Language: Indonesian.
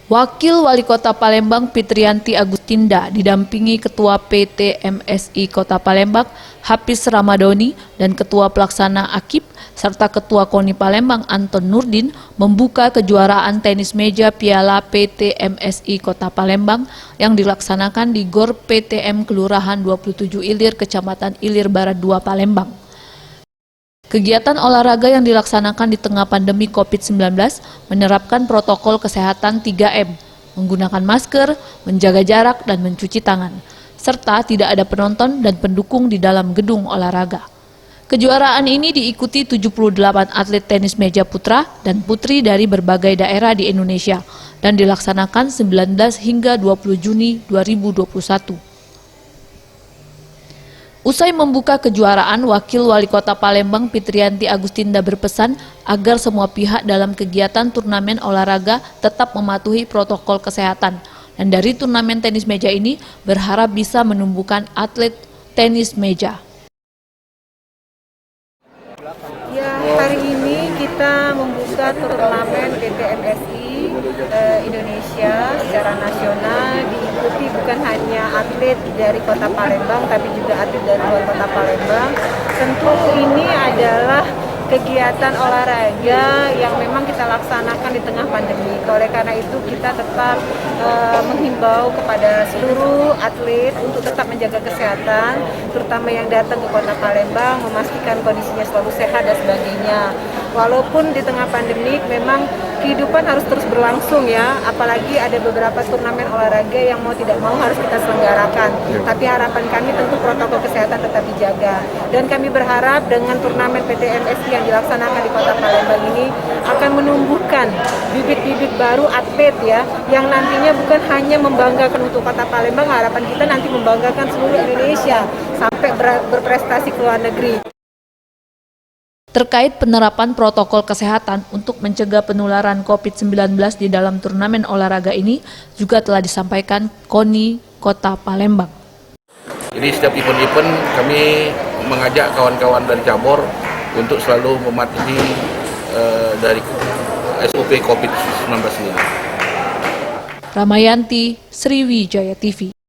Wakil Wali Kota Palembang Fitriyanti Agustinda didampingi Ketua PT MSI Kota Palembang Hafiz Ramadhani dan Ketua Pelaksana AKIP serta Ketua KONI Palembang Anton Nurdin membuka kejuaraan tenis meja Piala PT MSI Kota Palembang yang dilaksanakan di GOR PTM Kelurahan 27 Ilir, Kecamatan Ilir Barat 2 Palembang. Kegiatan olahraga yang dilaksanakan di tengah pandemi COVID-19 menerapkan protokol kesehatan 3M, menggunakan masker, menjaga jarak, dan mencuci tangan, serta tidak ada penonton dan pendukung di dalam gedung olahraga. Kejuaraan ini diikuti 78 atlet tenis meja putra dan putri dari berbagai daerah di Indonesia dan dilaksanakan 19 hingga 20 Juni 2021. Usai membuka kejuaraan, Wakil Wali Kota Palembang Fitriyanti Agustinda berpesan agar semua pihak dalam kegiatan turnamen olahraga tetap mematuhi protokol kesehatan. Dan dari turnamen tenis meja ini berharap bisa menumbuhkan atlet tenis meja. Ya, hari ini kita membuka turnamen PT MSI Indonesia secara nasional, diikuti bukan hanya atlet dari Kota Palembang tapi juga atlet dari luar Kota Palembang. Tentu ini adalah kegiatan olahraga yang memang kita laksanakan di tengah pandemi. Oleh karena itu kita tetap menghimbau kepada seluruh atlet untuk tetap menjaga kesehatan, terutama yang datang ke Kota Palembang, memastikan kondisinya selalu sehat dan sebagainya. Walaupun di tengah pandemi memang kehidupan harus terus berlangsung ya, apalagi ada beberapa turnamen olahraga yang mau tidak mau harus kita selenggarakan. Tapi harapan kami tentu protokol kesehatan tetap dijaga. Dan kami berharap dengan turnamen PT MSI yang dilaksanakan di Kota Palembang ini akan menumbuhkan bibit-bibit baru atlet ya, yang nantinya bukan hanya membanggakan untuk Kota Palembang, harapan kita nanti membanggakan seluruh Indonesia sampai berprestasi ke luar negeri. Terkait penerapan protokol kesehatan untuk mencegah penularan COVID-19 di dalam turnamen olahraga ini juga telah disampaikan KONI Kota Palembang. Jadi setiap event-event kami mengajak kawan-kawan dari cabur untuk selalu mematuhi dari SOP COVID-19 ini. Ramayanti, Sriwijaya TV.